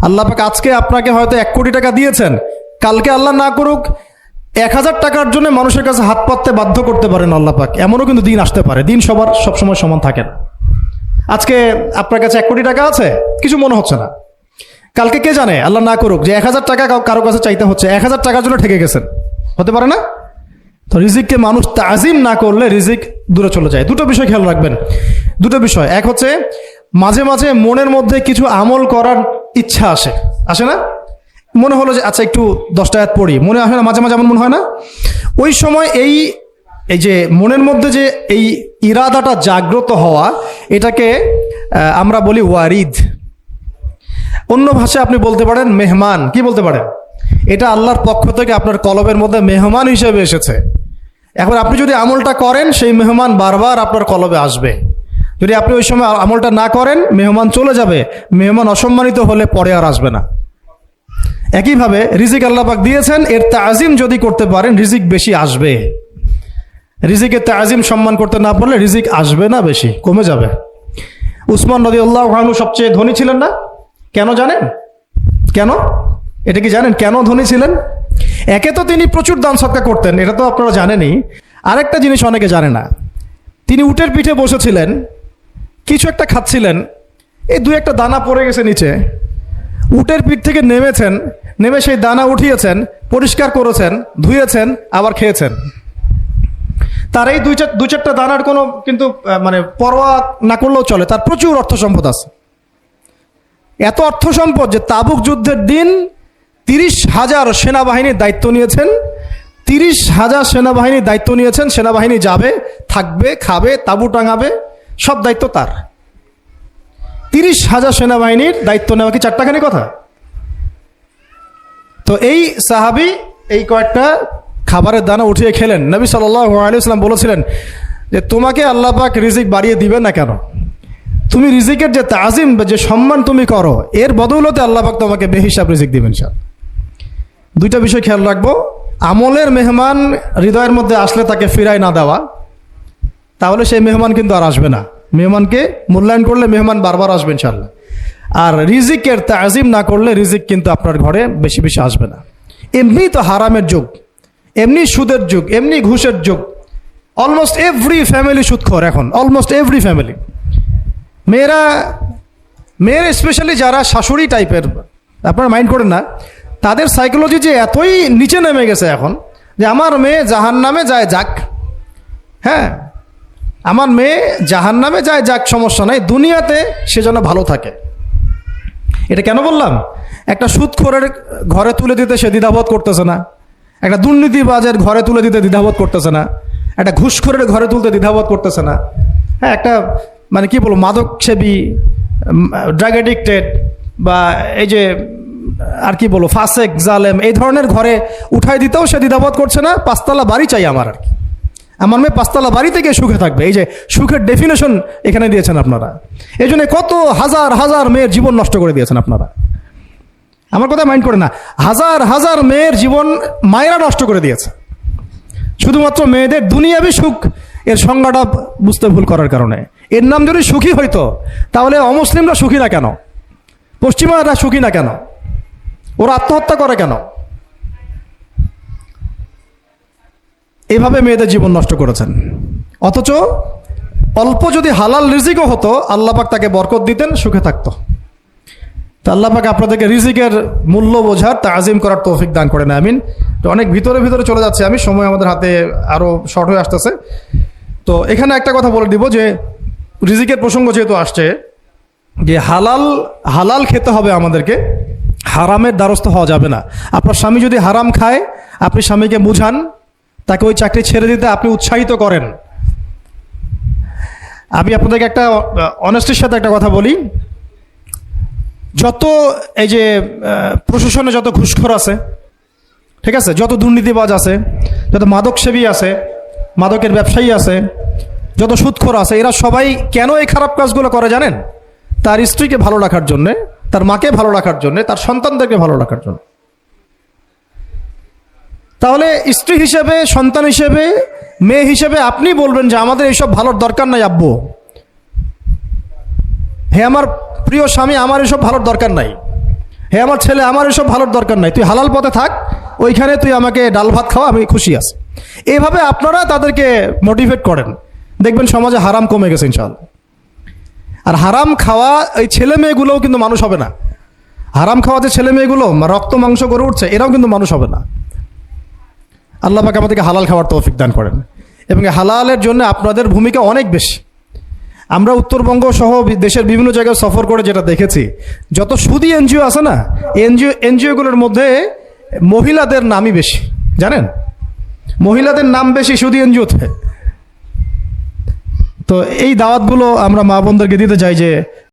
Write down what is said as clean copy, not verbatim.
আল্লাহ পাক আজকে আপনাকে হয়তো 1 কোটি টাকা দিয়েছেন, কালকে আল্লাহ না করুক 1000 টাকার জন্য মানুষের কাছে হাত পাততে বাধ্য করতে পারেন আল্লাহ পাক। এমনও কিন্তু দিন আসতে পারে, দিন সবার সবসময় সমান থাকে না। আজকে আপনার কাছে 1 কোটি টাকা আছে, কিছু মনে হচ্ছে না, কালকে কে জানে আল্লাহ না করুক যে 1000 টাকা কারো কাছে চাইতে হচ্ছে, 1000 টাকার জন্য ঠেকে গেছেন, হতে পারে না? তো রিজিককে মানুষ তাজিম না করলে রিজিক দূরে চলে যায়। দুটো বিষয় খেয়াল রাখবেন, দুটো বিষয়। এক হচ্ছে মাঝে মাঝে মনের মধ্যে কিছু আমল করার ইচ্ছা আসে না? মনে হলো যে আচ্ছা একটু 10টা আয়াত পড়ি, মনে আসে না মাঝে মাঝে? এমন মনে হয় না? ওই সময় এই যে মনের মধ্যে যে এই ইরাদাটা জাগ্রত হওয়া, এটাকে আমরা বলি ওয়ারিদ। অন্য ভাষায় আপনি বলতে পারেন মেহমান। কি বলতে পারেন? এটা আল্লাহর পক্ষ থেকে আপনার কলবের মধ্যে মেহমান হিসেবে এসেছে। এখন আপনি যদি আমলটা করেন, সেই মেহমান বারবার আপনার কলবে আসবে। যদি আপনি ওই সময় আমলটা না করেন, মেহমান চলে যাবে, মেহমান অসম্মানিত হলে পরে আর আসবে না। একইভাবে রিজিক আল্লাহ পাক দিয়েছেন, এর তাজিম যদি করতে পারেন রিজিক বেশি আসবে। রিজিকের তাজিম সম্মান করতে না পারলে রিজিক আসবে না, বেশি কমে যাবে। উসমান রাদিয়াল্লাহু আনহু সবচেয়ে ধনী ছিলেন না? কেন জানেন? কেন? এটা কি জানেন কেন ধনী ছিলেন? একে তো তিনি প্রচুর দান সদকা করতেন, এটা তো আপনারা জানেনই। আরেকটা জিনিস অনেকে জানে না, তিনি উটের পিঠে বসেছিলেন, কিছু একটা খাচ্ছিলেন, এই 2-1টা দানা পড়ে গেছে নিচে। উটের পিঠ থেকে নেমেছেন, নেমে সেই দানা উঠিয়েছেন, পরিষ্কার করেছেন, ধুয়েছেন, আবার খেয়েছেন। তার এই 2-4টা দানার কোনো কিন্তু মানে পরোয়া না করলেও চলে, তার প্রচুর অর্থ সম্পদ আছে। এত অর্থ সম্পদ যে তাবুক যুদ্ধের দিন 30,000 সেনাবাহিনীর দায়িত্ব নিয়েছেন। 30,000 সেনাবাহিনীর দায়িত্ব নিয়েছেন। সেনাবাহিনী যাবে, থাকবে, খাবে, তাঁবু টাঙাবে, সব দায়িত্ব তার। 30,000 সেনাবাহিনীর দায়িত্ব নেওয়া কি চারটাখানি কথা? তো এই সাহাবী এই কয়েকটা খাবারের দানা উঠিয়ে খেলেন। নবী সাল্লাল্লাহু আলাইহি ওয়াসাল্লাম বলেছিলেন যে তোমাকে আল্লাহ পাক রিজিক বাড়িয়ে দিবেন না কেন? তুমি রিজিকের যে তাজিম, যে সম্মান তুমি করো, এর বদৌলতে আল্লাহ পাক তোমাকে বেহিসাব রিজিক দিবেন। দুইটা বিষয় খেয়াল রাখবো। আমলের মেহমান হৃদয়ের মধ্যে আসলে তাকে ফিরায় না দেওয়া, তাহলে সেই মেহমান কিন্তু আর আসবে না। মেহমানকে মূল্যায়ন করলে মেহমান বারবার আসবে ইনশাআল্লাহ। আর রিজিকের তাজিম না করলে রিজিক কিন্তু আপনার ঘরে বেশি বেশি আসবে না। এমনি তো হারামের যুগ, এমনি সুদের যুগ, এমনি ঘুষের যুগ। অলমোস্ট এভরি ফ্যামিলি সুদখোর এখন, অলমোস্ট এভরি ফ্যামিলি। মেয়েরা স্পেশালি যারা শাশুড়ি টাইপের, আপনারা মাইন্ড করেন না, তাদের সাইকোলজি যে এতই নিচে নেমে গেছে এখন যে আমার মেয়ে জাহান্নামে যায় যাক, হ্যাঁ আমার মেয়ে জাহান্নামে যায় যাক, সমস্যা নাই, দুনিয়াতে সে যেন ভালো থাকে। এটা কেন বললাম? একটা সুদখোরের ঘরে তুলে দিতে সে দ্বিধাবোধ করতেছে না, একটা দুর্নীতিবাজের ঘরে তুলে দিতে দ্বিধাবোধ করতেছে না, একটা ঘুষখোরের ঘরে তুলতে দ্বিধাবোধ করতেছে না, হ্যাঁ একটা মানে কি বলবো মাদক সেবী, ড্রাগ এডিক্টেড বা এই যে আর কি বলবো ফাসেক জালেম, এই ধরনের ঘরে উঠাই দিতেও সে দ্বিধাবোধ করছে না। 5তলা বাড়ি চাই আমার, আর কি আমার মেয়ে 5তলা বাড়ি থেকে সুখে থাকবে। এই যে সুখের ডেফিনেশন এখানে দিয়েছেন আপনারা। এই জন্য কত হাজার হাজার মেয়ের জীবন নষ্ট করে দিয়েছেন আপনারা। আমার কথা মাইন্ড করে না, হাজার হাজার মেয়ের জীবন মায়েরা নষ্ট করে দিয়েছে, শুধুমাত্র মেয়েদের দুনিয়াবি সুখ এর সংজ্ঞাটা বুঝতে ভুল করার কারণে। এর নাম যদি সুখী হইতো তাহলে অমুসলিমরা সুখী না কেন? পশ্চিমারা সুখী না কেন? ওরা আত্মহত্যা করে কেন? এভাবে মেয়েদের জীবন নষ্ট করেছেন। অথচ অল্প যদি হালাল রিজিকও হতো, আল্লাহ পাক তাকে বরকত দিতেন, সুখে থাকতো। তো আল্লাহ পাক আপনাদেরকে রিজিকের মূল্য বোঝার, তাজিম করার তৌফিক দান করেন, আমিন। তো অনেক ভিতরে চলে যাচ্ছে আমি, সময় আমাদের হাতে আরও শর্ট হয়ে আসতেছে। তো এখানে একটা কথা বলে দিব যে রিজিকের প্রসঙ্গ যেহেতু আসছে, যে হালাল খেতে হবে আমাদেরকে, হারামের দ্বারস্থ হওয়া যাবে না। আপনার স্বামী যদি হারাম খায়, আপনি স্বামীকে বুঝান, তাকে ওই চাকরি ছেড়ে দিতে আপনি উৎসাহিত করেন। আমি আপনাদেরকে একটা অনেস্টির সাথে একটা কথা বলি, যত এই যে প্রশাসনে যত ঘুষখোর আছে, ঠিক আছে, যত দুর্নীতিবাজ আছে, যত মাদক সেবী আছে, মাদকের ব্যবসায়ী আছে, যত সুদখোর আছে, এরা সবাই কেন এই খারাপ কাজগুলো করে জানেন? তার স্ত্রীকে ভালো রাখার জন্যে, তার মাকে ভালো রাখার জন্যে, তার সন্তানদেরকে ভালো রাখার জন্য। তাহলে স্ত্রী হিসেবে, সন্তান হিসেবে, মেয়ে হিসেবে আপনি বলবেন যে আমাদের এইসব ভালোর দরকার নাই আব্বু, হে আমার প্রিয় স্বামী, আমার এসব ভালোর দরকার নাই। হে আমার ছেলে, আমার এসব ভালোর দরকার নাই, তুই হালাল পথে থাক, ওইখানে তুই আমাকে ডাল ভাত খাওয়া, আমি খুশি আছি। এইভাবে আপনারা তাদেরকে মোটিভেট করেন, দেখবেন সমাজে হারাম কমে গেছে ইনশাআল্লাহ। আর হারাম খাওয়া এই ছেলে মেয়েগুলোও কিন্তু মানুষ হবে না। হারাম খাওয়া যে ছেলে মেয়েগুলো রক্ত মাংস করে উঠছে, এরাও কিন্তু মানুষ হবে না। আল্লাহ পাক আমাদেরকে হালাল খাওয়ার তৌফিক দান করেন, এবং হালালের জন্য আপনাদের ভূমিকা অনেক বেশি। আমরা উত্তরবঙ্গ সহ দেশের বিভিন্ন জায়গায় সফর করে যেটা দেখেছি, যত সুদী এনজিও আছে না, এনজিওগুলোর মধ্যে মহিলাদের নামই বেশি, জানেন? মহিলাদের নাম বেশি সুদী এনজিওতে। তো এই দাওয়াতগুলো আমরা মা বোনদেরকে দিতে চাই যে